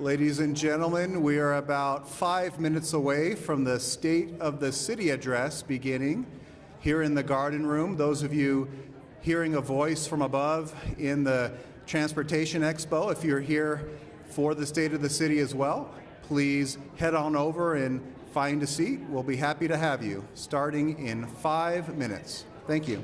Ladies and gentlemen, we are about 5 minutes away from the State of the City address beginning here in the Garden Room. Those of you hearing a voice from above in the Transportation Expo, if you're here for the State of the City as well, please head on over and find a seat. We'll be happy to have you, starting in 5 minutes. Thank you.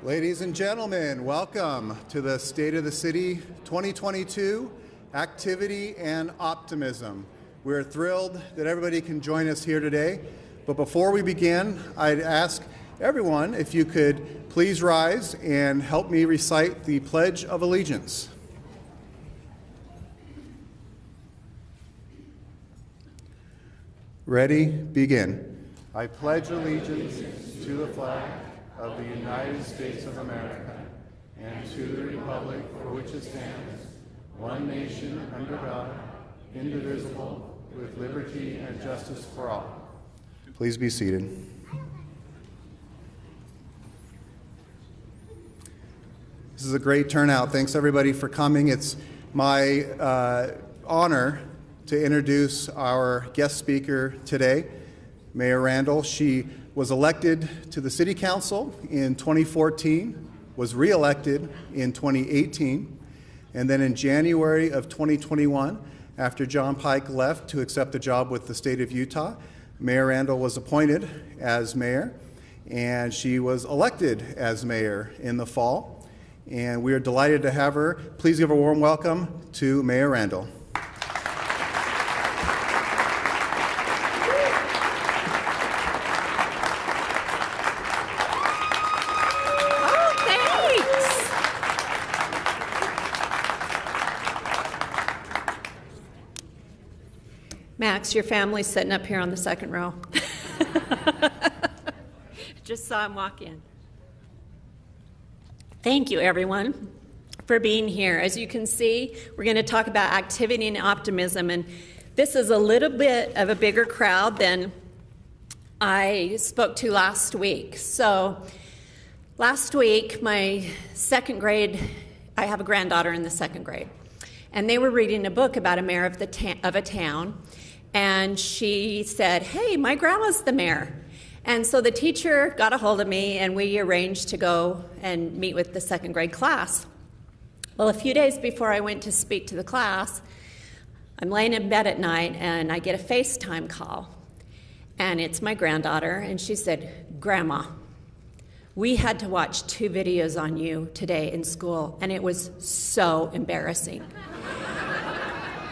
Ladies and gentlemen, welcome to the State of the City 2022 Activity and Optimism. We're thrilled that everybody can join us here today. But before we begin, I'd ask everyone if you could please rise and help me recite the Pledge of Allegiance. Ready? Begin. I pledge allegiance to the flag of the United States of America and to the republic for which it stands, one nation under God, indivisible, with liberty and justice for all. Please be seated. This is a great turnout. Thanks everybody for coming. It's my honor to introduce our guest speaker today, Mayor Randall. She was elected to the City Council in 2014, was re-elected in 2018, and then in January of 2021, after John Pike left to accept a job with the state of Utah, Mayor Randall was appointed as mayor, and she was elected as mayor in the fall. And we are delighted to have her. Please give a warm welcome to Mayor Randall. Max, your family's sitting up here on the second row. Just saw him walk in. Thank you, everyone, for being here. As you can see, we're going to talk about activity and optimism, and this is a little bit of a bigger crowd than I spoke to last week. So last week, my second grade, I have a granddaughter in the second grade, and they were reading a book about a mayor of a town. And she said, "Hey, my grandma's the mayor." And so the teacher got a hold of me, and we arranged to go and meet with the second grade class. Well, a few days before I went to speak to the class, I'm laying in bed at night, and I get a FaceTime call. And it's my granddaughter, and she said, "Grandma, we had to watch 2 videos on you today in school, and it was so embarrassing."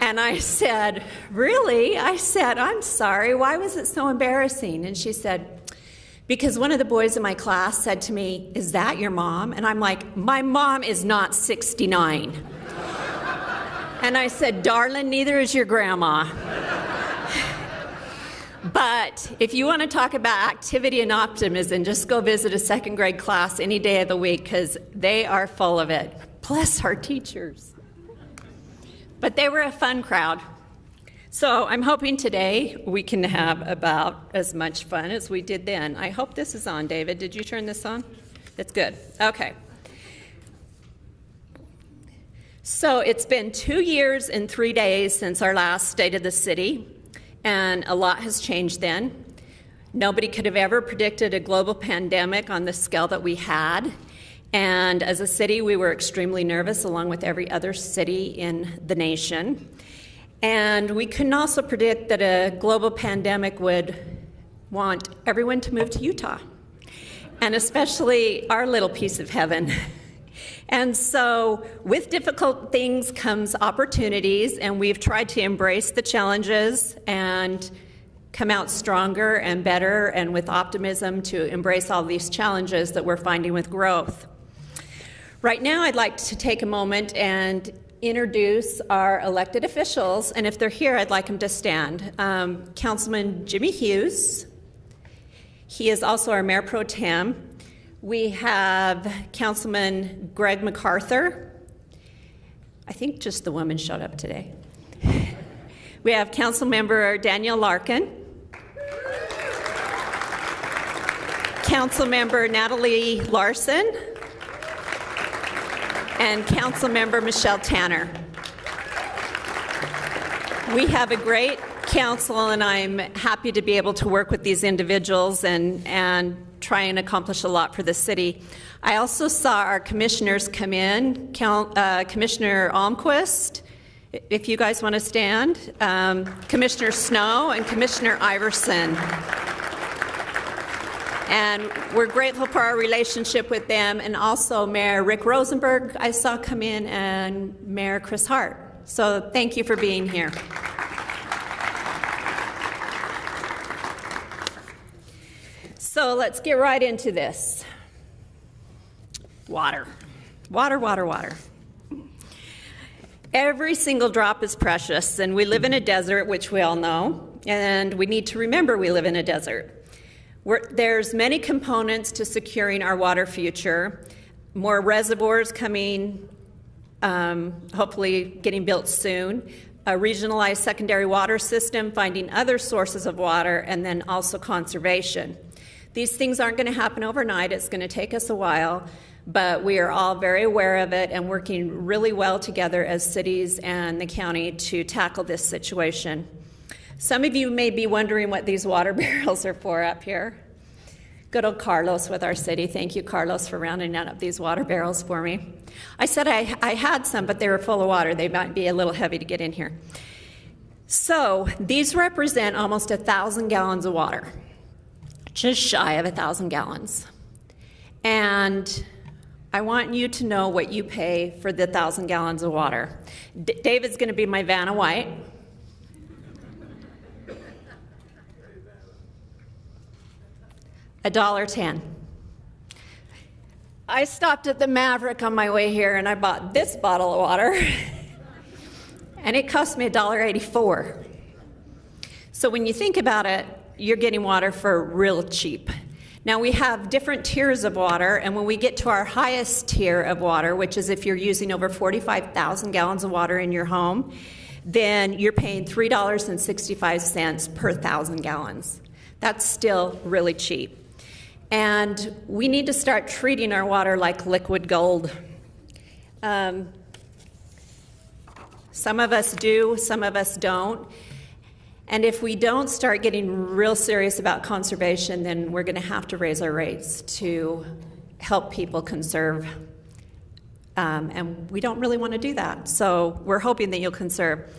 And I said, "Really?" I said, "I'm sorry. Why was it so embarrassing?" And she said, "Because one of the boys in my class said to me, 'Is that your mom?' And I'm like, 'My mom is not 69. And I said, "Darling, neither is your grandma." But if you want to talk about activity and optimism, just go visit a second grade class any day of the week, because they are full of it. Bless our teachers. But they were a fun crowd. So I'm hoping today we can have about as much fun as we did then. I hope this is on, David. Did you turn this on? That's good. Okay. So it's been 2 years and 3 days since our last State of the City, and a lot has changed then. Nobody could have ever predicted a global pandemic on the scale that we had. And as a city, we were extremely nervous, along with every other city in the nation. And we couldn't also predict that a global pandemic would want everyone to move to Utah, and especially our little piece of heaven. And so with difficult things comes opportunities, and we've tried to embrace the challenges and come out stronger and better, and with optimism to embrace all these challenges that we're finding with growth. Right now, I'd like to take a moment and introduce our elected officials, and if they're here, I'd like them to stand. Councilman Jimmy Hughes. He is also our Mayor Pro Tem. We have Councilman Greg MacArthur. I think just the woman showed up today. We have Councilmember Danielle Larkin. Councilmember Natalie Larson. And Councilmember Michele Tanner. We have a great council, and I'm happy to be able to work with these individuals and try and accomplish a lot for the city. I also saw our commissioners come in. Commissioner Almquist, if you guys want to stand, Commissioner Snow, and Commissioner Iverson. And we're grateful for our relationship with them, and also Mayor Rick Rosenberg I saw come in, and Mayor Chris Hart. So thank you for being here. So let's get right into this. Water. Water, water, water. Every single drop is precious, and we live in a desert, which we all know, and we need to remember we live in a desert. There's many components to securing our water future. More reservoirs coming, hopefully getting built soon. A regionalized secondary water system, finding other sources of water, and then also conservation. These things aren't going to happen overnight. It's going to take us a while, but we are all very aware of it and working really well together as cities and the county to tackle this situation. Some of you may be wondering what these water barrels are for up here. Good old Carlos with our city. Thank you, Carlos, for rounding up these water barrels for me. I said I had some, but they were full of water. They might be a little heavy to get in here. So these represent almost 1,000 gallons of water, just shy of 1,000 gallons. And I want you to know what you pay for the 1,000 gallons of water. David's going to be my Vanna White. $1.10. I stopped at the Maverick on my way here and I bought this bottle of water and it cost me $1.84. So when you think about it, you're getting water for real cheap. Now we have different tiers of water, and when we get to our highest tier of water, which is if you're using over 45,000 gallons of water in your home, then you're paying $3.65 per 1,000 gallons. That's still really cheap. And we need to start treating our water like liquid gold. Some of us do, some of us don't. And if we don't start getting real serious about conservation, then we're going to have to raise our rates to help people conserve. And we don't really want to do that. So we're hoping that you'll conserve.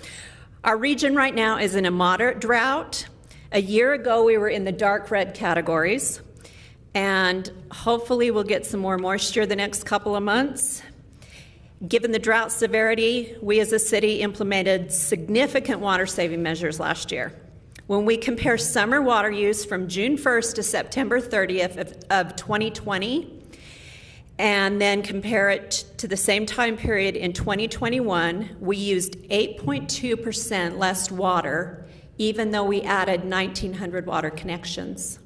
Our region right now is in a moderate drought. A year ago, we were in the dark red categories. And hopefully we'll get some more moisture the next couple of months. Given the drought severity, we as a city implemented significant water-saving measures last year. When we compare summer water use from June 1st to September 30th of 2020, and then compare it to the same time period in 2021, we used 8.2% less water, even though we added 1,900 water connections.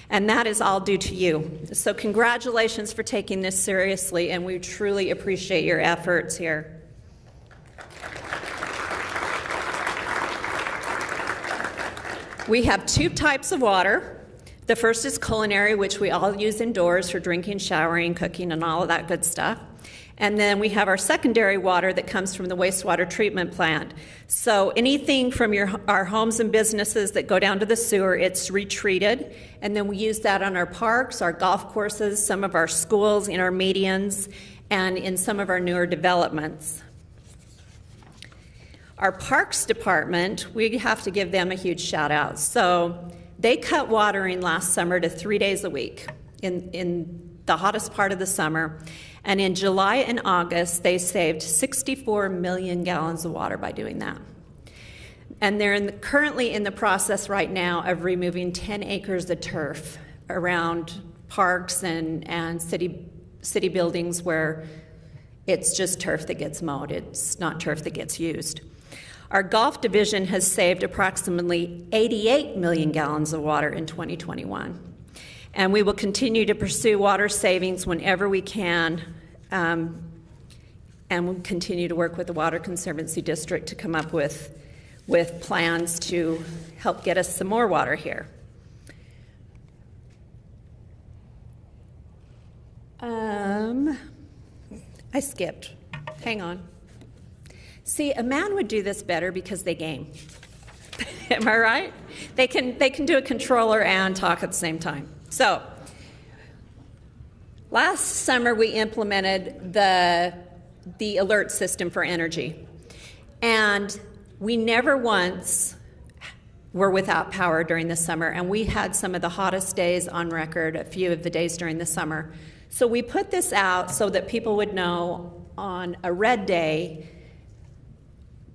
And that is all due to you. So congratulations for taking this seriously, and we truly appreciate your efforts here. We have two types of water. The first is culinary, which we all use indoors for drinking, showering, cooking, and all of that good stuff. And then we have our secondary water that comes from the wastewater treatment plant. So anything from our homes and businesses that go down to the sewer, it's retreated. And then we use that on our parks, our golf courses, some of our schools, in our medians, and in some of our newer developments. Our parks department, we have to give them a huge shout out. So they cut watering last summer to 3 days a week in the hottest part of the summer. And in July and August, they saved 64 million gallons of water by doing that. And they're currently in the process right now of removing 10 acres of turf around parks and city buildings where it's just turf that gets mowed. It's not turf that gets used. Our golf division has saved approximately 88 million gallons of water in 2021. And we will continue to pursue water savings whenever we can, and we'll continue to work with the Water Conservancy District to come up with plans to help get us some more water here. I skipped. Hang on. See, a man would do this better because they game. Am I right? They can do a controller and talk at the same time. So, last summer we implemented the alert system for energy. And we never once were without power during the summer, and we had some of the hottest days on record, a few of the days during the summer. So we put this out so that people would know on a red day,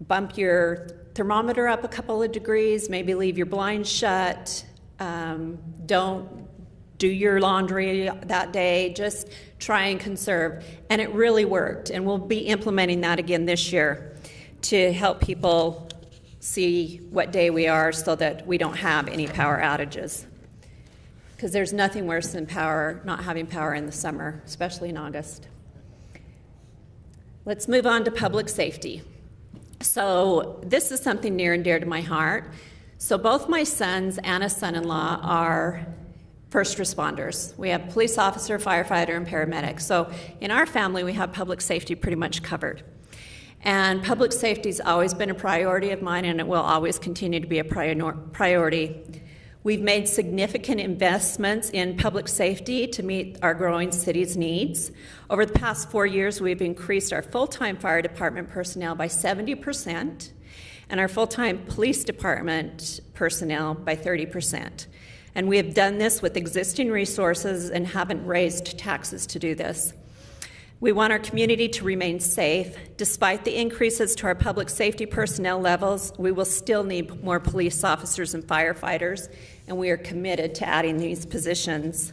bump your thermometer up a couple of degrees, maybe leave your blinds shut, don't do your laundry that day, just try and conserve. And it really worked, and we'll be implementing that again this year to help people see what day we are so that we don't have any power outages. Because there's nothing worse than not having power in the summer, especially in August. Let's move on to public safety. So this is something near and dear to my heart. So both my sons and a son-in-law are first responders. We have police officer, firefighter, and paramedic. So in our family, we have public safety pretty much covered. And public safety has always been a priority of mine, and it will always continue to be a priority. We've made significant investments in public safety to meet our growing city's needs. Over the past 4 years, we've increased our full-time fire department personnel by 70%, and our full-time police department personnel by 30%. And we have done this with existing resources and haven't raised taxes to do this. We want our community to remain safe. Despite the increases to our public safety personnel levels, we will still need more police officers and firefighters, and we are committed to adding these positions.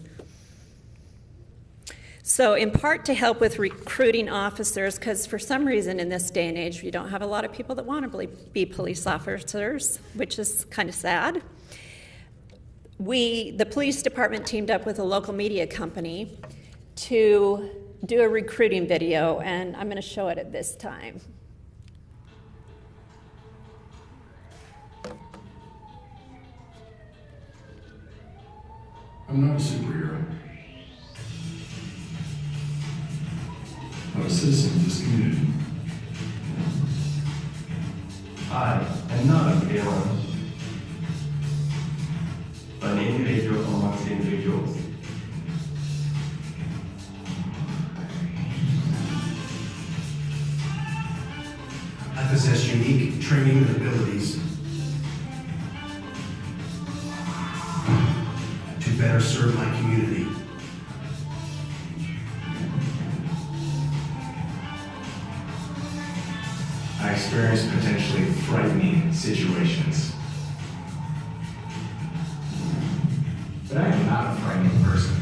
So in part to help with recruiting officers, because for some reason in this day and age, you don't have a lot of people that want to be police officers, which is kind of sad. The police department teamed up with a local media company to do a recruiting video, and I'm going to show it at this time. I'm not a superhero. I'm a citizen of this community. I am not a villain, but an individual amongst individuals. I possess unique training and abilities to better serve my community. I experience potentially frightening situations. But I am not a frightening person.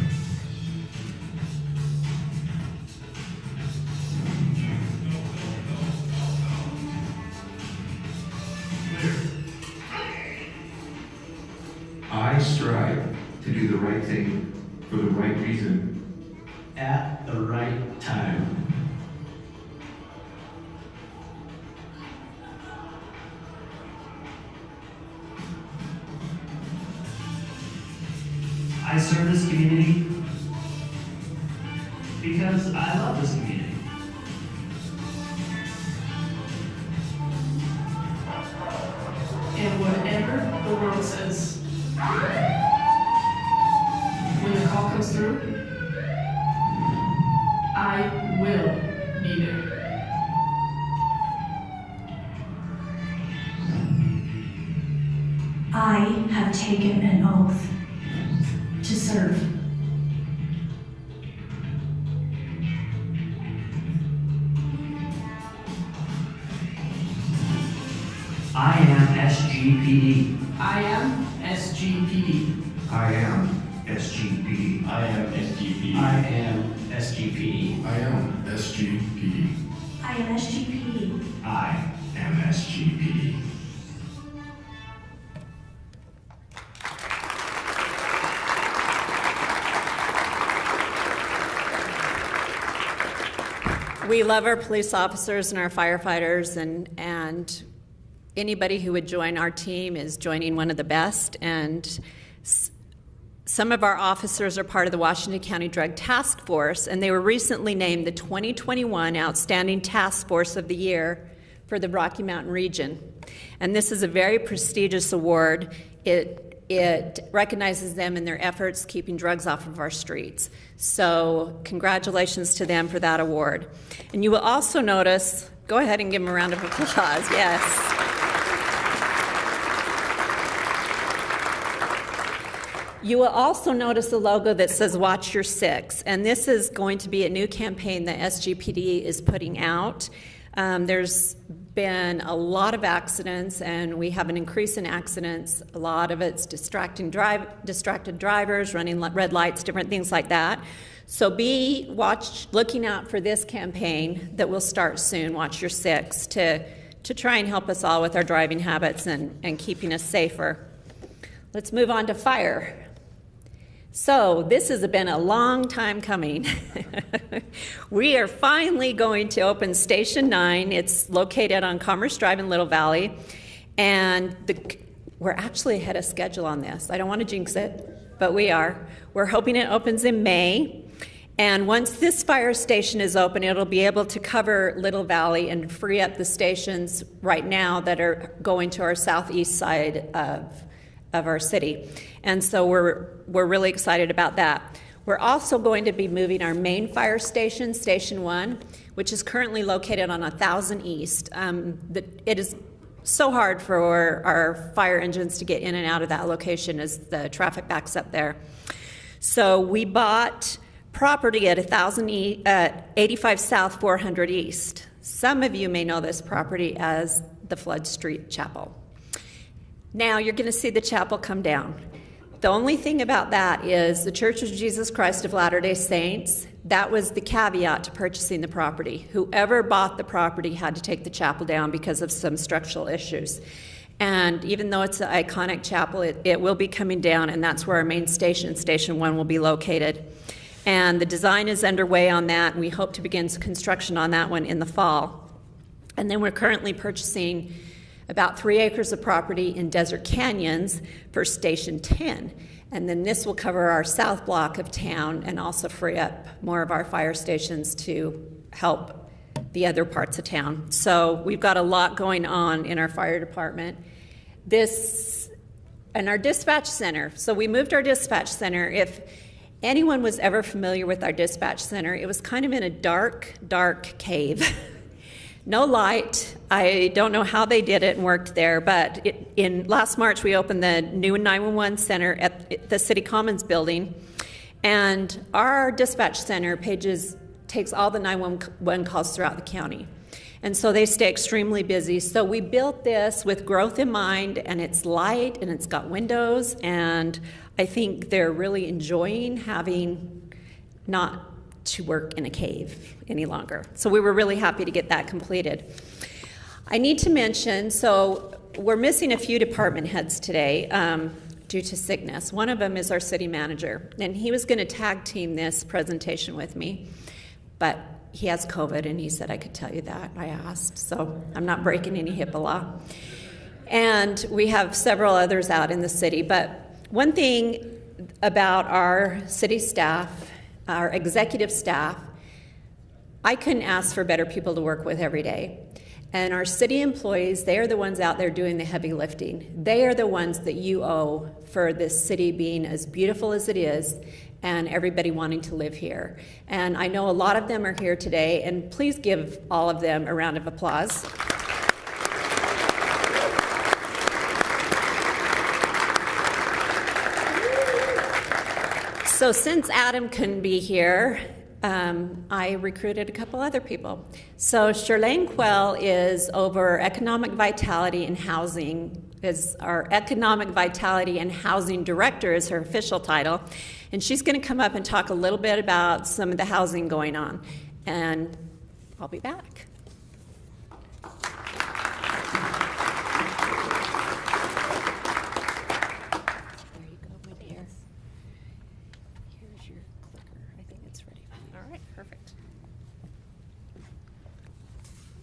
I strive to do the right thing for the right reason at the right time. I serve this community because I love this community. And whatever the world says, when the call comes through, I will be there. I have taken an oath to serve. I am SGPD. I am SGPD. I am SGPD. I am SGPD. I am SGPD. I am SGPD. I am SGPD. I am SGPD. We love our police officers and our firefighters, and anybody who would join our team is joining one of the best. And some of our officers are part of the Washington County Drug Task Force, and they were recently named the 2021 Outstanding Task Force of the Year for the Rocky Mountain region. And this is a very prestigious award. It recognizes them in their efforts keeping drugs off of our streets. So congratulations to them for that award. And you will also notice, go ahead and give them a round of applause, yes. You will also notice the logo that says Watch Your Six, and this is going to be a new campaign that SGPD is putting out. There's been a lot of accidents, and we have an increase in accidents. A lot of it's distracted drivers, running red lights, different things like that. So looking out for this campaign that will start soon, Watch Your Six, to try and help us all with our driving habits and keeping us safer. Let's move on to fire. So this has been a long time coming. We are finally going to open Station 9. It's located on Commerce Drive in Little Valley, and we're actually ahead of schedule on this. I don't want to jinx it, but we are. We're hoping it opens in May, and once this fire station is open, it'll be able to cover Little Valley and free up the stations right now that are going to our southeast side of our city. And so we're really excited about that. We're also going to be moving our main fire station, Station 1, which is currently located on 1000 East. It is so hard for our fire engines to get in and out of that location as the traffic backs up there. So we bought property at 85 South 400 East. Some of you may know this property as the Flood Street Chapel. Now you're going to see the chapel come down. The only thing about that is the Church of Jesus Christ of Latter-day Saints, that was the caveat to purchasing the property. Whoever bought the property had to take the chapel down because of some structural issues. And even though it's an iconic chapel, it will be coming down, and that's where our main station, Station 1, will be located. And the design is underway on that, and we hope to begin construction on that one in the fall. And then we're currently purchasing about 3 acres of property in Desert Canyons for Station 10. And then this will cover our south block of town and also free up more of our fire stations to help the other parts of town. So we've got a lot going on in our fire department. And our dispatch center. So we moved our dispatch center. If anyone was ever familiar with our dispatch center, it was kind of in a dark, dark cave. No light. I don't know how they did it and worked there, but in last March we opened the new 911 center at the City Commons building, and our dispatch center takes all the 911 calls throughout the county. And so they stay extremely busy. So we built this with growth in mind, and it's light and it's got windows, and I think they're really enjoying having not to work in a cave any longer. So we were really happy to get that completed. I need to mention, so we're missing a few department heads today due to sickness. One of them is our city manager, and he was going to tag team this presentation with me, but he has COVID, and he said I could tell you that. I asked, so I'm not breaking any HIPAA law. And we have several others out in the city, but one thing about our city staff, our executive staff, I couldn't ask for better people to work with every day. And our city employees, they are the ones out there doing the heavy lifting. They are the ones that you owe for this city being as beautiful as it is and everybody wanting to live here. And I know a lot of them are here today, and please give all of them a round of applause. So since Adam couldn't be here, I recruited a couple other people. So Charlene Quell is over Economic Vitality and Housing, is our Economic Vitality and Housing Director is her official title. And she's going to come up and talk a little bit about some of the housing going on. And I'll be back.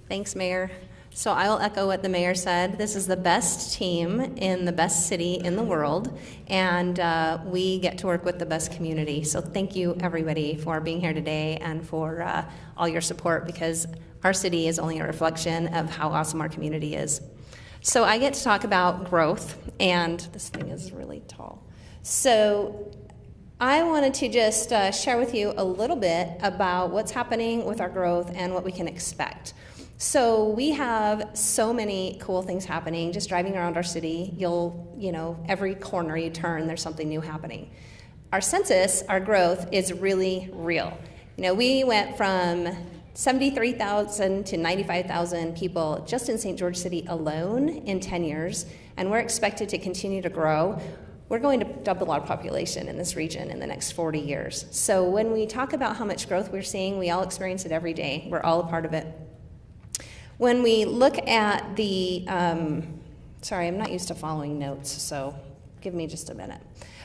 Thanks, Mayor. So I will echo what the mayor said. This is the best team in the best city in the world, and we get to work with the best community. So thank you, everybody, for being here today and for all your support, because our city is only a reflection of how awesome our community is. So I get to talk about growth, and this thing is really tall. So I wanted to just share with you a little bit about what's happening with our growth and what we can expect. So we have so many cool things happening. Just driving around our city, every corner you turn, there's something new happening. Our census, our growth is really real. We went from 73,000 to 95,000 people just in St. George City alone in 10 years, and we're expected to continue to grow. We're going to double our population in this region in the next 40 years. So when we talk about how much growth we're seeing, we all experience it every day. We're all a part of it. When we look at the, sorry, I'm not used to following notes, so give me just a minute.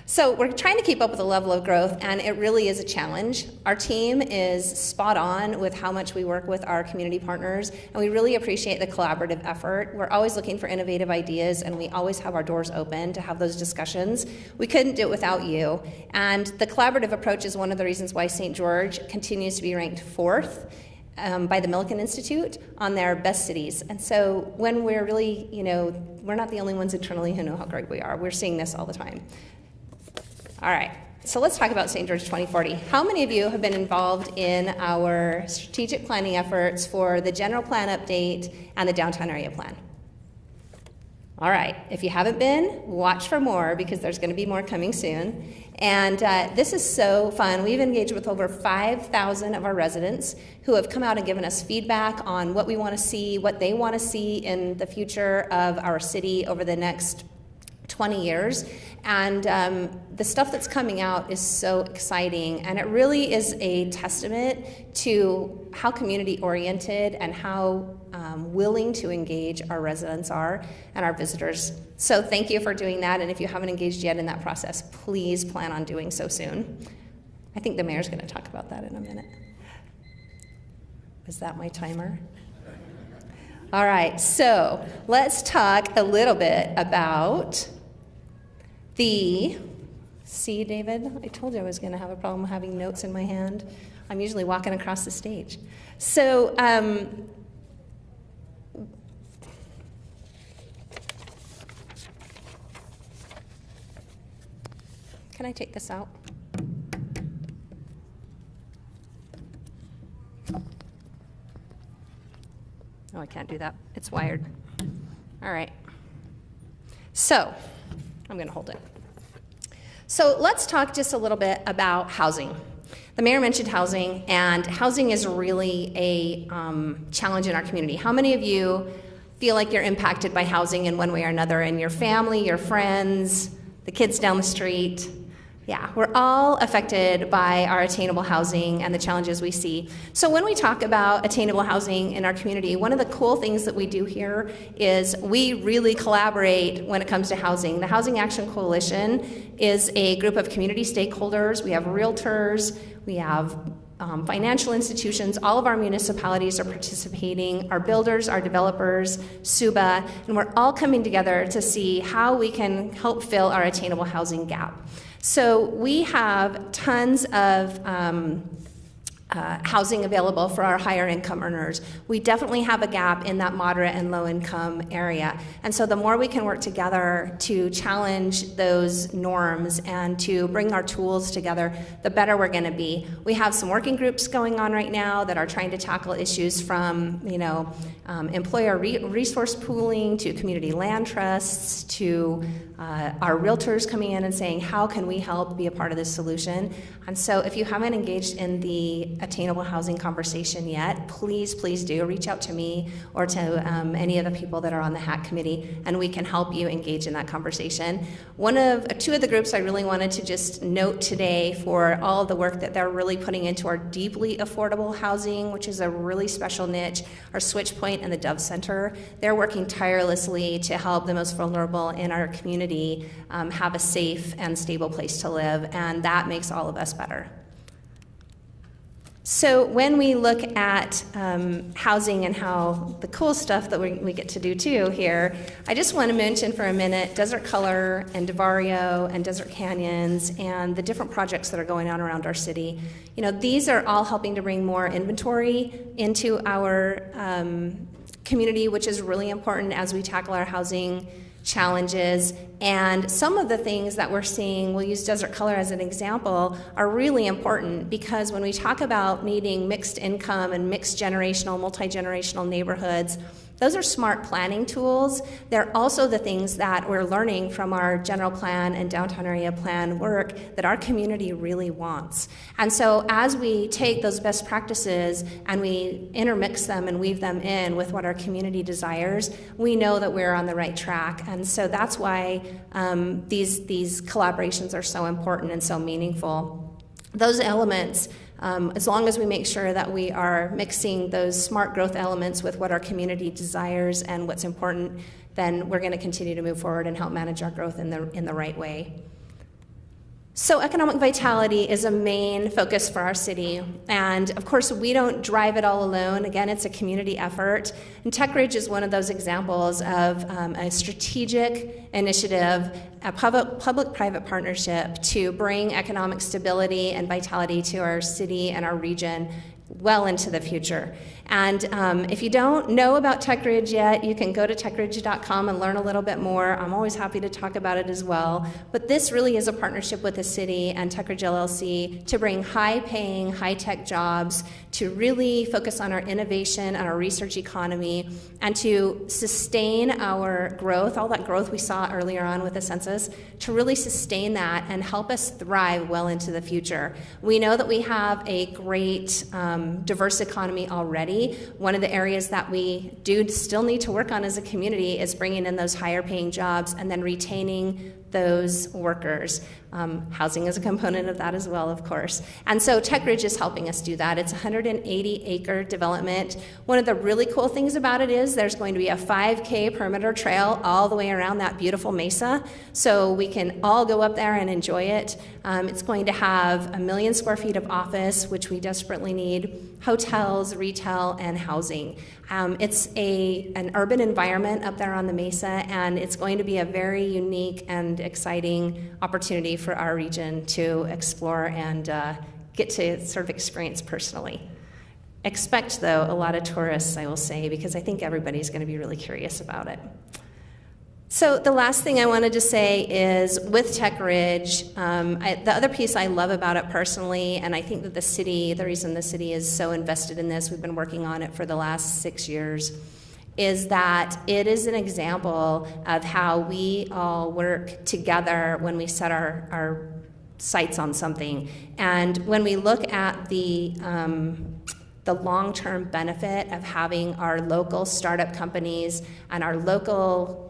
So we're trying to keep up with the level of growth, and it really is a challenge. Our team is spot on with how much we work with our community partners, and we really appreciate the collaborative effort. We're always looking for innovative ideas, and we always have our doors open to have those discussions. We couldn't do it without you, and the collaborative approach is one of the reasons why St. George continues to be ranked 4th by the Millikan Institute on their best cities. And so when we're really, we're not the only ones internally who know how great we are. We're seeing this all the time. All right, so let's talk about St. George 2040. How many of you have been involved in our strategic planning efforts for the general plan update and the downtown area plan? All right, if you haven't been, watch for more because there's going to be more coming soon. And this is so fun. We've engaged with over 5,000 of our residents who have come out and given us feedback on what we want to see, what they want to see in the future of our city over the next 20 years. And the stuff that's coming out is so exciting, and it really is a testament to how community-oriented and how willing to engage our residents are and our visitors. So thank you for doing that, and if you haven't engaged yet in that process, please plan on doing so soon. I think the mayor's going to talk about that in a minute. Is that my timer? All right, so let's talk a little bit about see, David, I told you I was going to have a problem having notes in my hand. I'm usually walking across the stage. So, can I take this out? Oh, I can't do that. It's wired. All right. So, I'm going to hold it. So let's talk just a little bit about housing. The mayor mentioned housing, and housing is really a challenge in our community. How many of you feel like you're impacted by housing in one way or another, in your family, your friends, the kids down the street? Yeah, we're all affected by our attainable housing and the challenges we see. So when we talk about attainable housing in our community, one of the cool things that we do here is we really collaborate when it comes to housing. The Housing Action Coalition is a group of community stakeholders. We have realtors, we have financial institutions. All of our municipalities are participating, our builders, our developers, SUBA, and we're all coming together to see how we can help fill our attainable housing gap. So we have tons of housing available for our higher income earners. We definitely have a gap in that moderate and low income area. And so the more we can work together to challenge those norms and to bring our tools together, the better we're going to be. We have some working groups going on right now that are trying to tackle issues from, employer resource pooling to community land trusts to our realtors coming in and saying, how can we help be a part of this solution? And so if you haven't engaged in the attainable housing conversation yet, please do reach out to me or to any of the people that are on the HAC committee, and we can help you engage in that conversation. Two of the groups I really wanted to just note today for all of the work that they're really putting into our deeply affordable housing, which is a really special niche, our Switch Point and the Dove Center. They're working tirelessly to help the most vulnerable in our community have a safe and stable place to live, and that makes all of us better. So when we look at housing and how the cool stuff that we get to do too here, I just want to mention for a minute Desert Color and DeVario and Desert Canyons and the different projects that are going on around our city. These are all helping to bring more inventory into our community, which is really important as we tackle our housing challenges. And some of the things that we're seeing, we'll use Desert Color as an example, are really important because when we talk about needing mixed income and mixed generational, multi-generational neighborhoods, those are smart planning tools. They're also the things that we're learning from our general plan and downtown area plan work that our community really wants. And so as we take those best practices and we intermix them and weave them in with what our community desires, we know that we're on the right track. And so that's why these collaborations are so important and so meaningful. Those elements, as long as we make sure that we are mixing those smart growth elements with what our community desires and what's important, then we're going to continue to move forward and help manage our growth in the right way. So economic vitality is a main focus for our city, and of course we don't drive it all alone. Again, it's a community effort, and Tech Ridge is one of those examples of a strategic initiative, a public-private partnership to bring economic stability and vitality to our city and our region well into the future. And if you don't know about Tech Ridge yet, you can go to techridge.com and learn a little bit more. I'm always happy to talk about it as well. But this really is a partnership with the city and Tech Ridge LLC to bring high-paying, high-tech jobs, to really focus on our innovation and our research economy, and to sustain our growth, all that growth we saw earlier on with the census, to really sustain that and help us thrive well into the future. We know that we have a great diverse economy already. One of the areas that we do still need to work on as a community is bringing in those higher paying jobs and then retaining those workers. Housing is a component of that as well, of course. And so Tech Ridge is helping us do that. It's a 180-acre development. One of the really cool things about it is there's going to be a 5K perimeter trail all the way around that beautiful mesa, so we can all go up there and enjoy it. It's going to have 1 million square feet of office, which we desperately need, hotels, retail, and housing. It's an urban environment up there on the mesa, and it's going to be a very unique and exciting opportunity for our region to explore and get to sort of experience personally. Expect, though, a lot of tourists, I will say, because I think everybody's going to be really curious about it. So the last thing I wanted to say is with Tech Ridge, the other piece I love about it personally, and I think that the reason the city is so invested in this, we've been working on it for the last 6 years, is that it is an example of how we all work together when we set our sights on something. And when we look at the long-term benefit of having our local startup companies and our local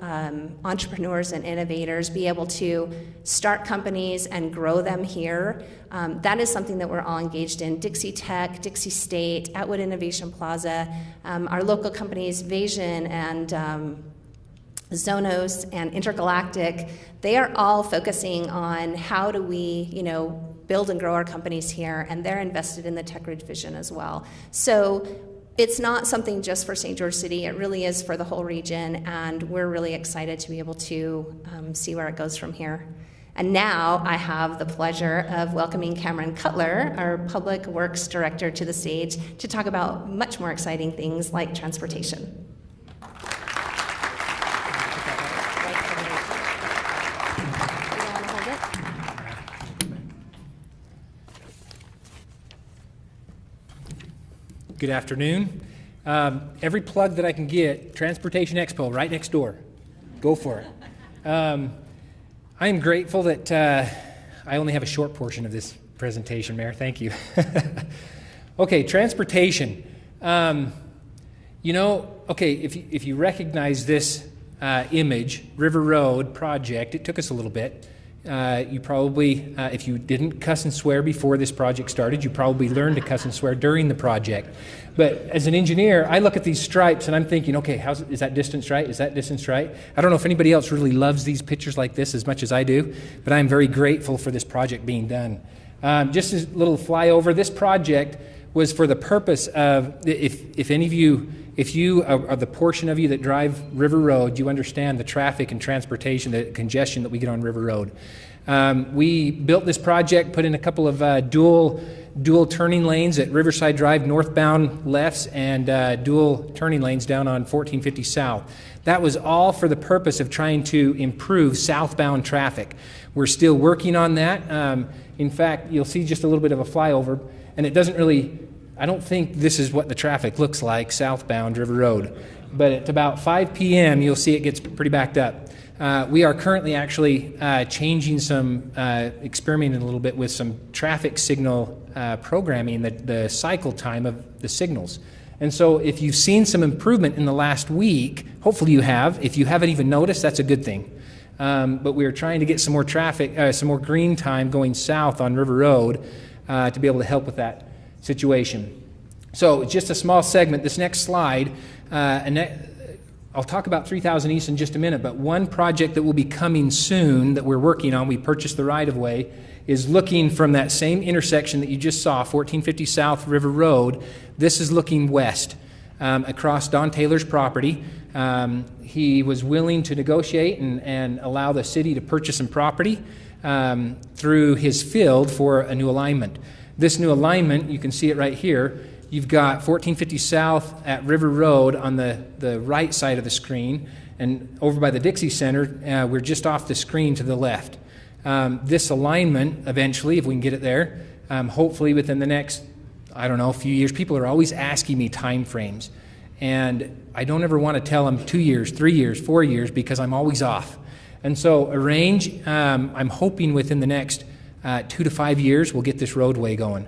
entrepreneurs and innovators be able to start companies and grow them here, that is something that we're all engaged in. Dixie Tech, Dixie State, Atwood Innovation Plaza, our local companies, Vasion and Zonos and Intergalactic, they are all focusing on how do we, build and grow our companies here, and they're invested in the Tech Ridge vision as well. So it's not something just for St. George City, it really is for the whole region, and we're really excited to be able to see where it goes from here. And now I have the pleasure of welcoming Cameron Cutler, our Public Works Director, to the stage to talk about much more exciting things like transportation. Good afternoon. Every plug that I can get, Transportation Expo right next door. Go for it. I am grateful that I only have a short portion of this presentation, Mayor. Thank you. Okay, transportation. If you recognize this image, River Road project, it took us a little bit. You probably, if you didn't cuss and swear before this project started, you probably learned to cuss and swear during the project. But as an engineer, I look at these stripes and I'm thinking, okay, is that distance right? Is that distance right? I don't know if anybody else really loves these pictures like this as much as I do, but I'm very grateful for this project being done. Just a little flyover, this project was for the purpose of, if any of you, if you are the portion of you that drive River Road, you understand the traffic and transportation, the congestion that we get on River Road. We built this project, put in a couple of dual turning lanes at Riverside Drive, northbound lefts, and dual turning lanes down on 1450 South. That was all for the purpose of trying to improve southbound traffic. We're still working on that. In fact, you'll see just a little bit of a flyover, and it doesn't really, I don't think this is what the traffic looks like southbound River Road. But at about 5 p.m., you'll see it gets pretty backed up. We are currently actually changing experimenting a little bit with some traffic signal programming, the cycle time of the signals. And so if you've seen some improvement in the last week, hopefully you have. If you haven't even noticed, that's a good thing. But we are trying to get some more traffic, some more green time going south on River Road to be able to help with that situation. So just a small segment. This next slide, I'll talk about 3000 East in just a minute, but one project that will be coming soon that we're working on, we purchased the right-of-way, is looking from that same intersection that you just saw, 1450 South River Road. This is looking west across Don Taylor's property. He was willing to negotiate and allow the city to purchase some property through his field for a new alignment. This new alignment, you can see it right here. You've got 1450 South at River Road on the right side of the screen, and over by the Dixie Center, we're just off the screen to the left. This alignment, eventually, if we can get it there, hopefully within the next, few years. People are always asking me time frames, and I don't ever want to tell them 2 years, 3 years, 4 years, because I'm always off. And so I'm hoping within the next 2 to 5 years, we'll get this roadway going.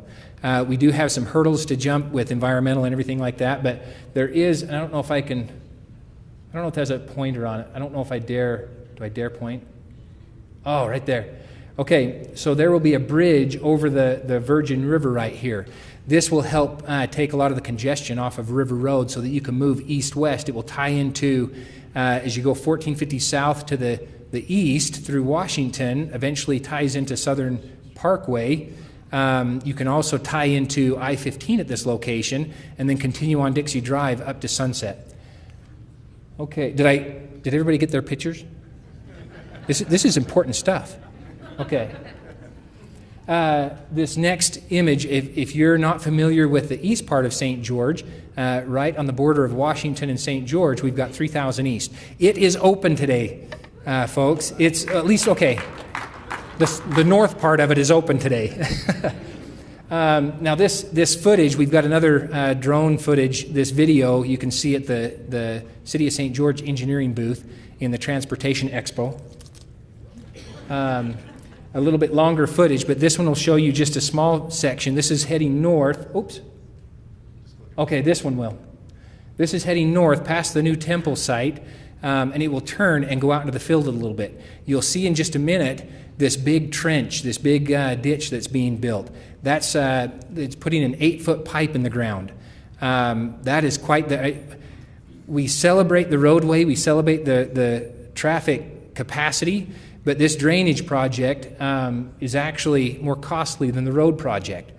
We do have some hurdles to jump with environmental and everything like that, but there is, I don't know if there's a pointer on it. I don't know if do I dare point? Oh, right there. Okay, so there will be a bridge over the Virgin River right here. This will help take a lot of the congestion off of River Road so that you can move east-west. It will tie into, as you go 1450 south to the east through Washington, eventually ties into Southern Parkway. You can also tie into I-15 at this location and then continue on Dixie Drive up to Sunset. Okay, did everybody get their pictures? This is important stuff. Okay. This next image, if you're not familiar with the east part of St. George, right on the border of Washington and St. George, we've got 3000 East. It is open today, folks. It's at least, okay, the north part of it is open today. Now this footage, we've got another drone footage, this video you can see at the City of St. George Engineering booth in the Transportation Expo. A little bit longer footage, but this one will show you just a small section. This is heading north. Oops. Okay, this one will. This is heading north past the new temple site, and it will turn and go out into the field a little bit. You'll see in just a minute this big trench, this big ditch that's being built. It's putting an 8-foot pipe in the ground. That is quite we celebrate the roadway, we celebrate the traffic capacity, but this drainage project is actually more costly than the road project.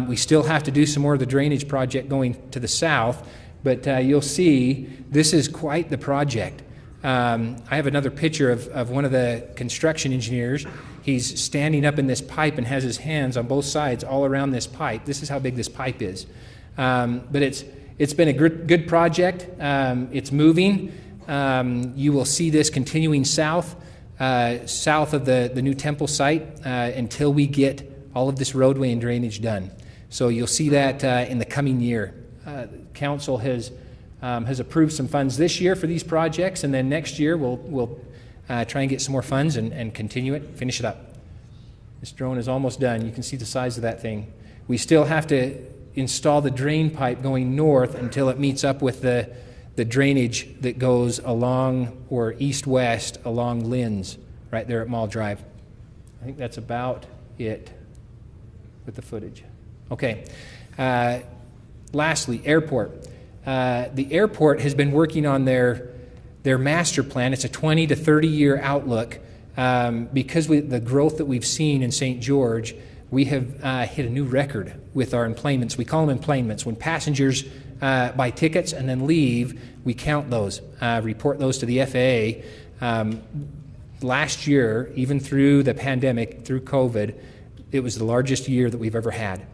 We still have to do some more of the drainage project going to the south, but you'll see this is quite the project. I have another picture of one of the construction engineers. He's standing up in this pipe and has his hands on both sides all around this pipe. This is how big this pipe is. But it's been a good project. It's moving. You will see this continuing south of the new temple site until we get all of this roadway and drainage done. So you'll see that in the coming year. Council has approved some funds this year for these projects, and then next year we'll try and get some more funds and continue it, finish it up. This drone is almost done. You can see the size of that thing. We still have to install the drain pipe going north until it meets up with the drainage that goes along or east-west along Lynn's right there at Mall Drive. I think that's about it with the footage. Okay. Lastly, airport. The airport has been working on their master plan. It's a 20 to 30-year outlook. Because the growth that we've seen in St. George, we have hit a new record with our enplanements. We call them enplanements. When passengers buy tickets and then leave, we count those, report those to the FAA. last year, even through the pandemic, through COVID, it was the largest year that we've ever had.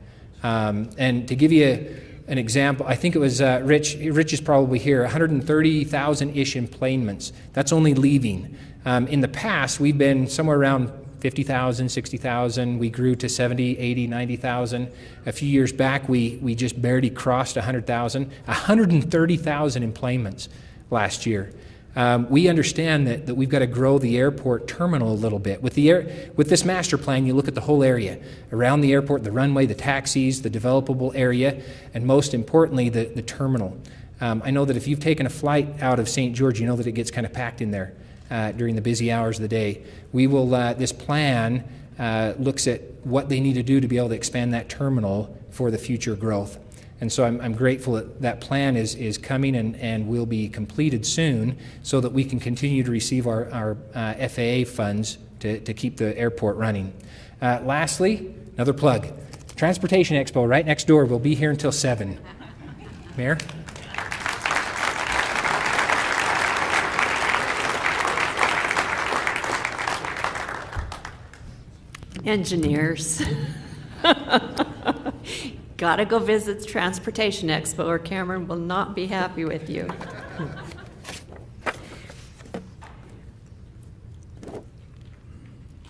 And to give you an example, I think it was Rich is probably here, 130,000-ish employments. That's only leaving. In the past, we've been somewhere around 50,000, 60,000. We grew to 70, 80, 90,000. A few years back, we just barely crossed 100,000. 130,000 employments last year. We understand that we've got to grow the airport terminal a little bit. With this master plan, you look at the whole area, around the airport, the runway, the taxis, the developable area, and most importantly, the terminal. I know that if you've taken a flight out of St. George, you know that it gets kind of packed in there during the busy hours of the day. We will. This plan looks at what they need to do to be able to expand that terminal for the future growth. And so I'm grateful that plan is coming and will be completed soon so that we can continue to receive our FAA funds to keep the airport running. Lastly, another plug. Transportation Expo right next door. We'll be here until 7. Mayor? Engineers. Gotta go visit the Transportation Expo or Cameron will not be happy with you.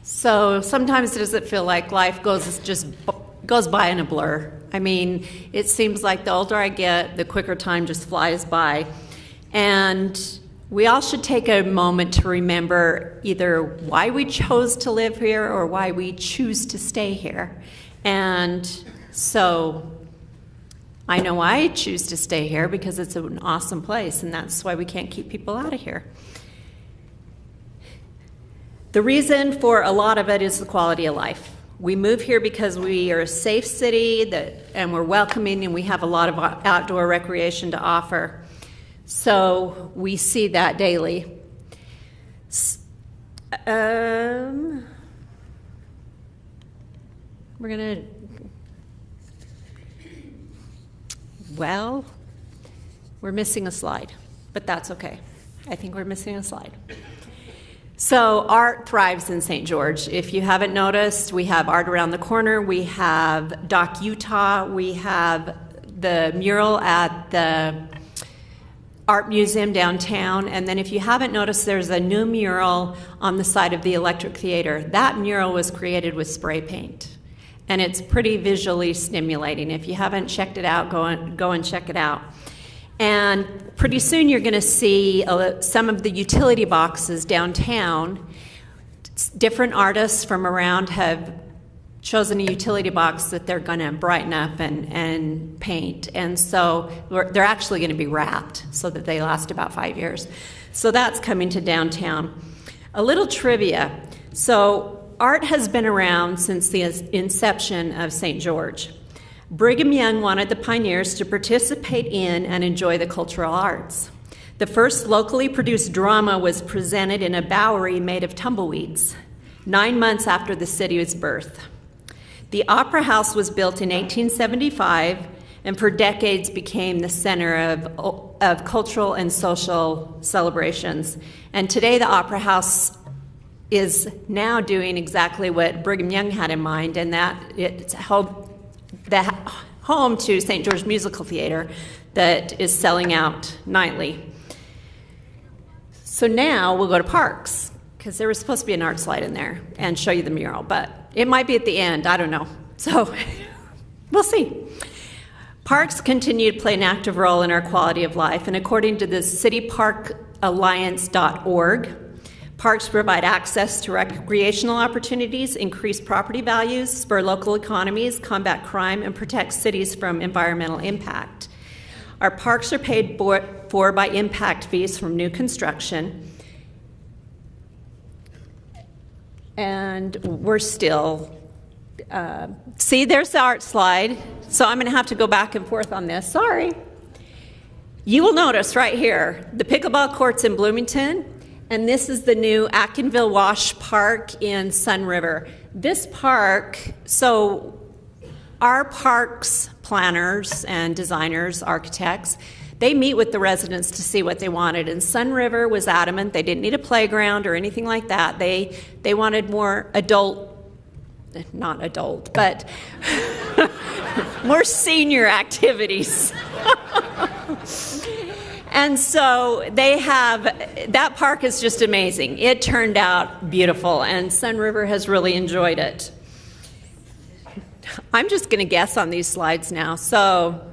So sometimes does it feel like life goes by in a blur? I mean, it seems like the older I get, the quicker time just flies by. And we all should take a moment to remember either why we chose to live here or why we choose to stay here. And so I know I choose to stay here because it's an awesome place, and that's why we can't keep people out of here. The reason for a lot of it is the quality of life. We move here because we are a safe city and we're welcoming and we have a lot of outdoor recreation to offer. So we see that daily. We're going to... Well, we're missing a slide, but that's okay. I think we're missing a slide. So art thrives in St. George. If you haven't noticed, we have art around the corner. We have Dock Utah. We have the mural at the Art Museum downtown. And then if you haven't noticed, there's a new mural on the side of the Electric Theater. That mural was created with spray paint. And it's pretty visually stimulating. If you haven't checked it out, go and check it out. And pretty soon you're going to see some of the utility boxes downtown. Different artists from around have chosen a utility box that they're going to brighten up and paint. And so they're actually going to be wrapped so that they last about 5 years. So that's coming to downtown. A little trivia. So art has been around since the inception of St. George. Brigham Young wanted the pioneers to participate in and enjoy the cultural arts. The first locally produced drama was presented in a Bowery made of tumbleweeds, 9 months after the city's birth. The Opera House was built in 1875 and for decades became the center of cultural and social celebrations. And today the Opera House is now doing exactly what Brigham Young had in mind, and that it's home to St. George Musical Theater that is selling out nightly. So now we'll go to parks, because there was supposed to be an art slide in there and show you the mural, but it might be at the end, I don't know. So we'll see. Parks continue to play an active role in our quality of life, and according to the cityparkalliance.org, parks provide access to recreational opportunities, increase property values, spur local economies, combat crime, and protect cities from environmental impact. Our parks are paid for by impact fees from new construction, and we're still... see, there's the art slide, so I'm going to have to go back and forth on this. Sorry. You will notice right here, the pickleball courts in Bloomington, and this is the new Atkinsville Wash Park in Sun River. This park, so our parks planners and designers, architects, They meet with the residents to see what they wanted, and Sun River was adamant they didn't need a playground or anything like that. They wanted more not adult, but more senior activities. And so that park is just amazing. It turned out beautiful, and Sun River has really enjoyed it. I'm just going to guess on these slides now. So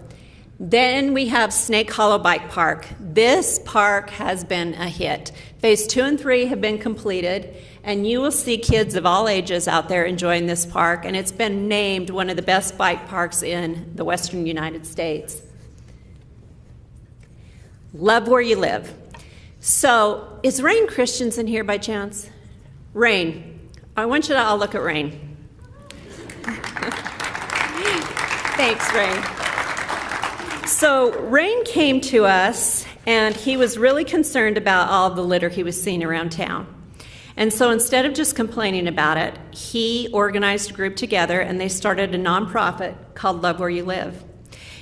then we have Snake Hollow Bike Park. This park has been a hit. Phase 2 and 3 have been completed, and you will see kids of all ages out there enjoying this park, and it's been named one of the best bike parks in the western United States. Love where you live. So, is Rain Christians in here by chance? Rain. I want you to all look at Rain. Thanks, Rain. So, Rain came to us, and he was really concerned about all the litter he was seeing around town. And so instead of just complaining about it, he organized a group together, and they started a nonprofit called Love Where You Live.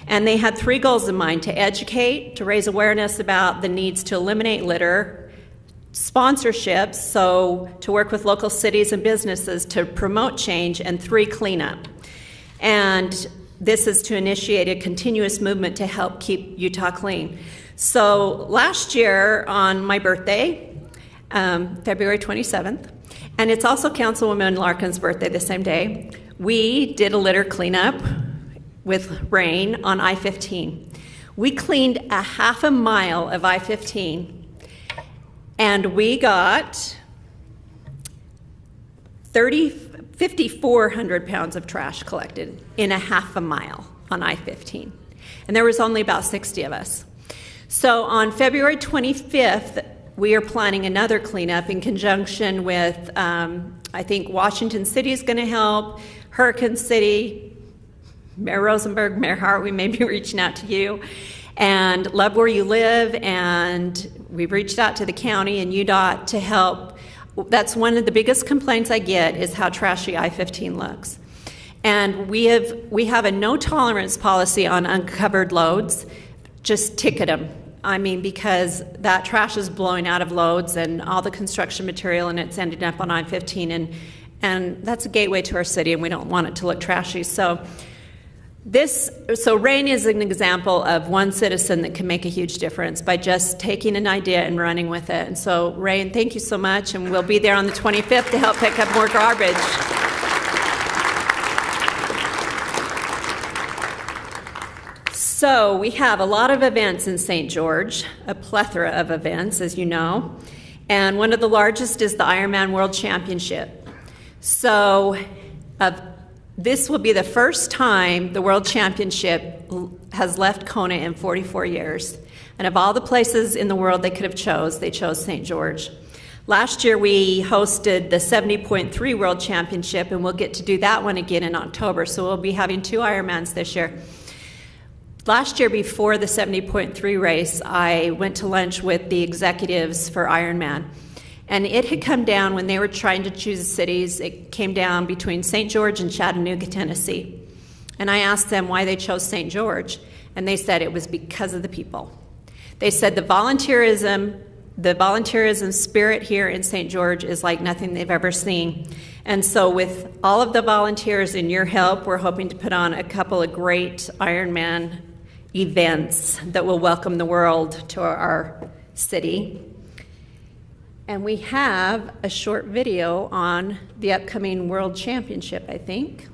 And they had 3 goals in mind: to educate, to raise awareness about the needs to eliminate litter, sponsorships, so to work with local cities and businesses to promote change, and 3, cleanup. And this is to initiate a continuous movement to help keep Utah clean. So last year on my birthday, February 27th, and it's also Councilwoman Larkin's birthday the same day, we did a litter cleanup with Rain on I-15. We cleaned a half a mile of I-15, and we got 5,400 pounds of trash collected in a half a mile on I-15. And there was only about 60 of us. So on February 25th, we are planning another cleanup in conjunction with, I think Washington City is going to help, Hurricane City, Mayor Rosenberg, Mayor Hart, we may be reaching out to you, and Love Where You Live, and we've reached out to the county and UDOT to help. That's one of the biggest complaints I get, is how trashy I-15 looks. And we have a no tolerance policy on uncovered loads. Just ticket them. I mean, because that trash is blowing out of loads and all the construction material, and it's ending up on I-15, and that's a gateway to our city, and we don't want it to look trashy. So Rain is an example of one citizen that can make a huge difference by just taking an idea and running with it. And so, Rain, thank you so much, and we'll be there on the 25th to help pick up more garbage. So we have a lot of events in St. George, a plethora of events, as you know, and one of the largest is the Ironman World Championship. So this will be the first time the World Championship has left Kona in 44 years. And of all the places in the world they could have they chose St. George. Last year we hosted the 70.3 World Championship, and we'll get to do that one again in October. So we'll be having 2 Ironmans this year. Last year, before the 70.3 race, I went to lunch with the executives for Ironman. And it had come down when they were trying to choose cities. It came down between St. George and Chattanooga, Tennessee. And I asked them why they chose St. George. And they said it was because of the people. They said the volunteerism spirit here in St. George is like nothing they've ever seen. And so with all of the volunteers and your help, we're hoping to put on a couple of great Ironman events that will welcome the world to our city. And we have a short video on the upcoming World Championship, I think.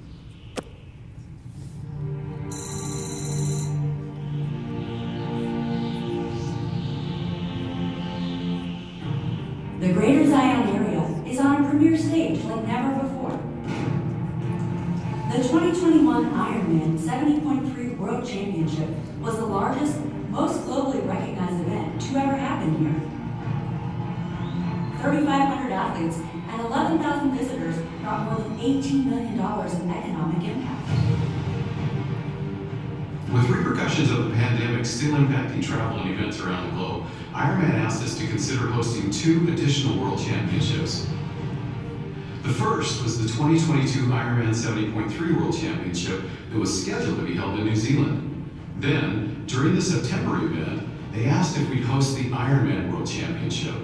The Greater Zion area is on a premier stage like never before. The 2021 Ironman 70.3 World Championship was the largest, most globally recognized event to ever happen here. 3,500 athletes and 11,000 visitors brought more than $18 million in economic impact. With repercussions of the pandemic still impacting travel and events around the globe, Ironman asked us to consider hosting 2 additional World Championships. The first was the 2022 Ironman 70.3 World Championship that was scheduled to be held in New Zealand. Then, during the September event, they asked if we'd host the Ironman World Championship.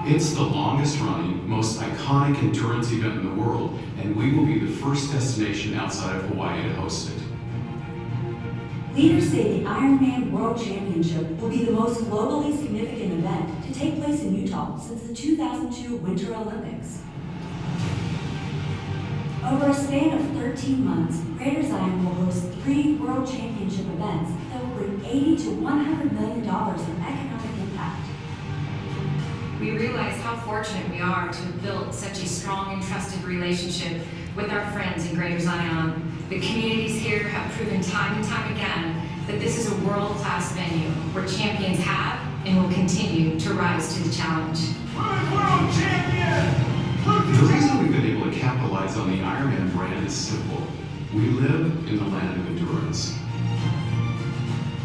It's the longest running, most iconic endurance event in the world, and we will be the first destination outside of Hawaii to host it. Leaders say the Ironman World Championship will be the most globally significant event to take place in Utah since the 2002 Winter Olympics. Over a span of 13 months, Greater Zion will host 3 World Championship events that will bring $80 to $100 million in economic impact. We realize how fortunate we are to have built such a strong and trusted relationship with our friends in Greater Zion. The communities here have proven time and time again that this is a world-class venue where champions have and will continue to rise to the challenge. World champion! The reason we've been able to capitalize on the Ironman brand is simple. We live in the land of endurance.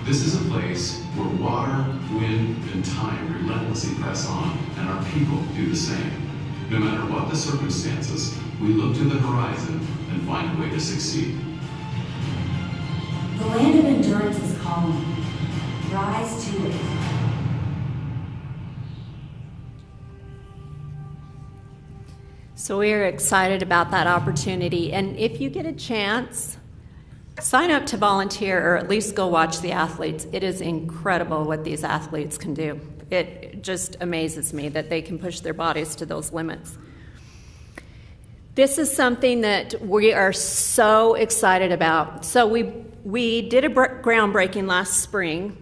This is a place where water, wind, and time relentlessly press on, and our people do the same. No matter what the circumstances, we look to the horizon and find a way to succeed. The land of endurance is calling. Rise to it. So we are excited about that opportunity. And if you get a chance, sign up to volunteer or at least go watch the athletes. It is incredible what these athletes can do. It just amazes me that they can push their bodies to those limits. This is something that we are so excited about. So we did a groundbreaking last spring,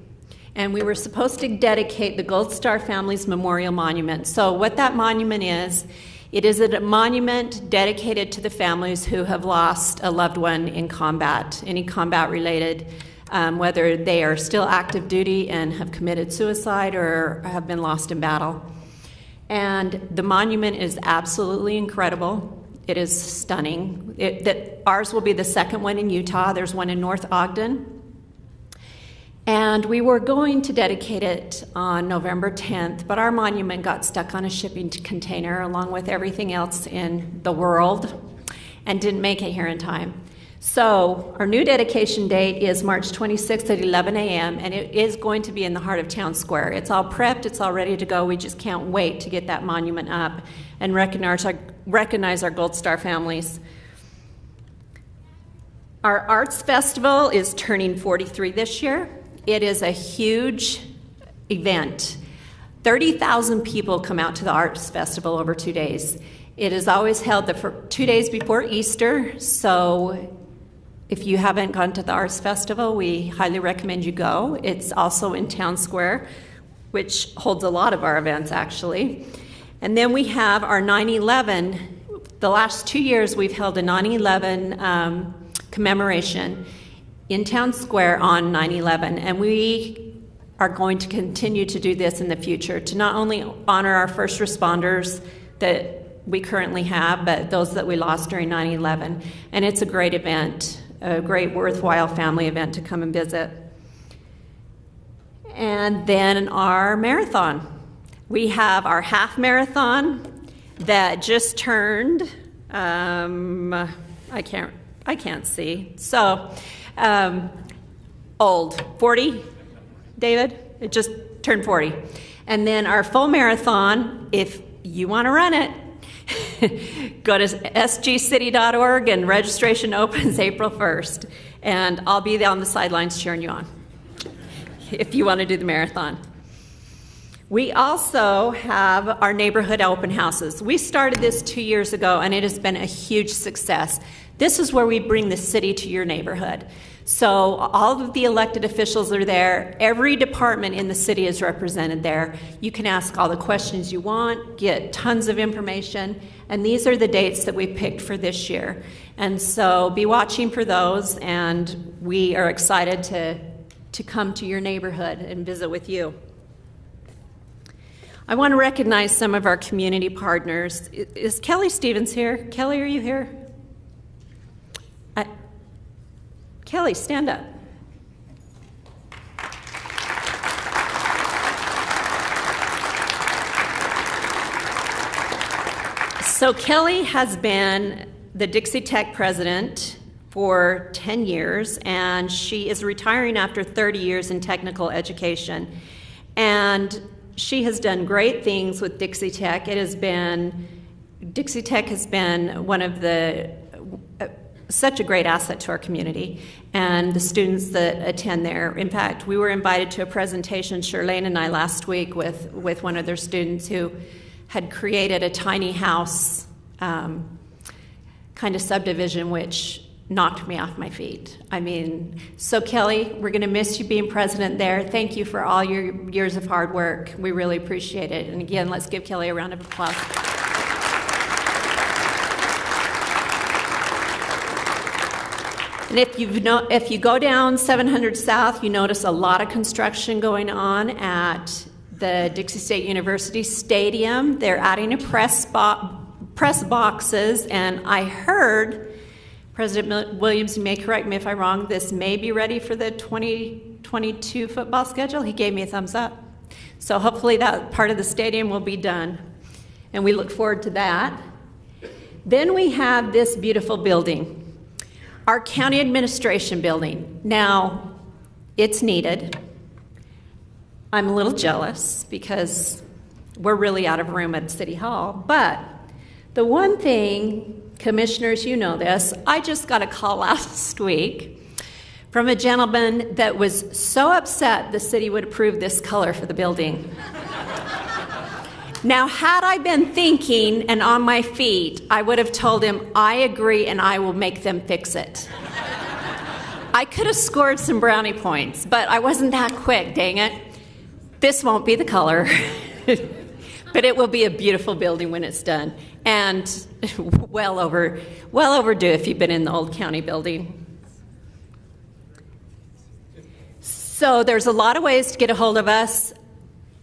and we were supposed to dedicate the Gold Star Families Memorial Monument. So what that monument is, it is a monument dedicated to the families who have lost a loved one in combat, any combat related, whether they are still active duty and have committed suicide or have been lost in battle. And the monument is absolutely incredible. It is stunning. Ours will be the second one in Utah. There's one in North Ogden. And we were going to dedicate it on November 10th, but our monument got stuck on a shipping container along with everything else in the world and didn't make it here in time. So our new dedication date is March 26th at 11 a.m., and it is going to be in the heart of Town Square. It's all prepped, it's all ready to go. We just can't wait to get that monument up and recognize our Gold Star families. Our Arts Festival is turning 43 this year. It is a huge event. 30,000 people come out to the Arts Festival over 2 days. It is always held the 2 days before Easter, so if you haven't gone to the Arts Festival, we highly recommend you go. It's also in Town Square, which holds a lot of our events, actually. And then we have our 9/11. The last 2 years, we've held a 9/11 commemoration in Town Square on 9/11, and we are going to continue to do this in the future to not only honor our first responders that we currently have, but those that we lost during 9/11. And it's a great event, a great worthwhile family event to come and visit. And then our marathon. We have our half marathon that just turned, I can't see. So, old, 40, David? It just turned 40. And then our full marathon, if you want to run it, go to sgcity.org, and registration opens April 1st. And I'll be on the sidelines cheering you on if you want to do the marathon. We also have our neighborhood open houses. We started this 2 years ago, and it has been a huge success. This is where we bring the city to your neighborhood. So all of the elected officials are there. Every department in the city is represented there. You can ask all the questions you want, get tons of information, and these are the dates that we picked for this year. And so be watching for those, and we are excited to come to your neighborhood and visit with you. I want to recognize some of our community partners. Is Kelly Stevens here? Kelly, are you here? Kelly, stand up. So Kelly has been the Dixie Tech president for 10 years, and she is retiring after 30 years in technical education. And she has done great things with Dixie Tech. Dixie Tech has been one of such a great asset to our community and the students that attend there. In fact, we were invited to a presentation, Charlene and I, last week with one of their students who had created a tiny house kind of subdivision, which knocked me off my feet. I mean, so Kelly, we're going to miss you being president there. Thank you for all your years of hard work. We really appreciate it. And again, let's give Kelly a round of applause. And if you go down 700 South, you notice a lot of construction going on at the Dixie State University Stadium. They're adding a press boxes, and I heard President Williams, you may correct me if I'm wrong, this may be ready for the 2022 football schedule. He gave me a thumbs up. So hopefully that part of the stadium will be done, and we look forward to that. Then we have this beautiful building, our county administration building. Now, it's needed. I'm a little jealous because we're really out of room at City Hall, but the one thing, commissioners, you know this, I just got a call last week from a gentleman that was so upset the city would approve this color for the building. Now, had I been thinking and on my feet, I would have told him, I agree and I will make them fix it. I could have scored some brownie points, but I wasn't that quick, dang it. This won't be the color, but it will be a beautiful building when it's done. And well overdue if you've been in the old county building. So there's a lot of ways to get a hold of us.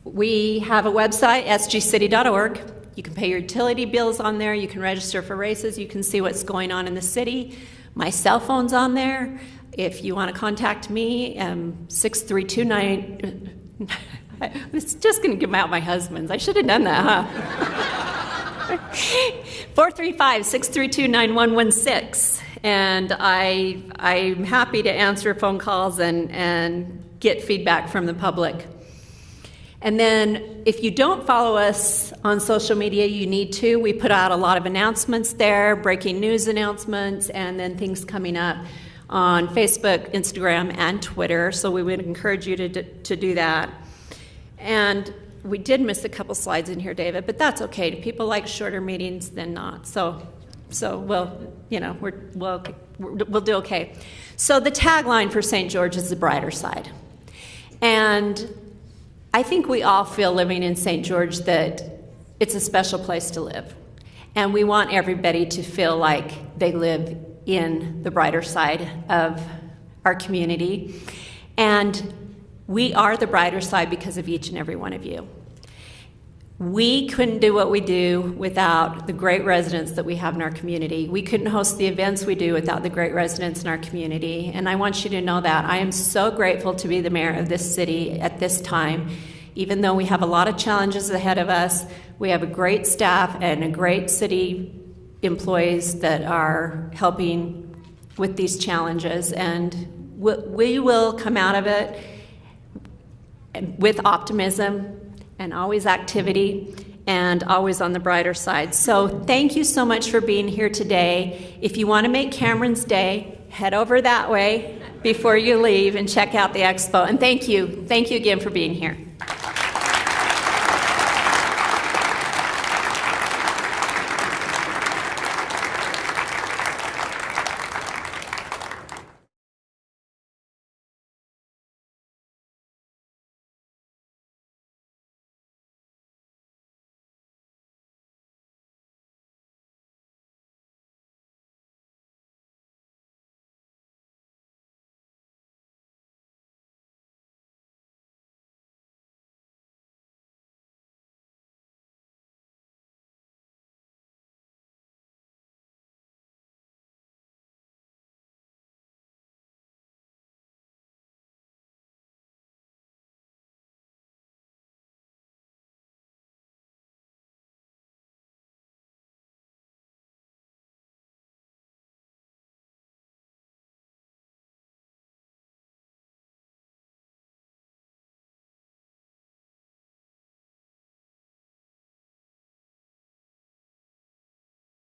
We have a website, sgcity.org. You can pay your utility bills on there. You can register for races. You can see what's going on in the city. My cell phone's on there. If you want to contact me, 6329... I was just going to give out my husband's. I should have done that, huh? 435-632-9116. And I'm happy to answer phone calls and get feedback from the public. And then if you don't follow us on social media, you need to. We put out a lot of announcements there, breaking news announcements, and then things coming up on Facebook, Instagram, and Twitter. So we would encourage you to do that. And we did miss a couple slides in here, David, but that's okay. People like shorter meetings than not. So we'll do okay. So the tagline for St. George is the brighter side. And I think we all feel living in St. George that it's a special place to live. And we want everybody to feel like they live in the brighter side of our community. And we are the brighter side because of each and every one of you. We couldn't do what we do without the great residents that we have in our community. We couldn't host the events we do without the great residents in our community. And I want you to know that. I am so grateful to be the mayor of this city at this time. Even though we have a lot of challenges ahead of us, we have a great staff and a great city employees that are helping with these challenges. And we will come out of it with optimism and always activity and always on the brighter side. So thank you so much for being here today. If you want to make Cameron's day, head over that way before you leave and check out the expo. And thank you again for being here.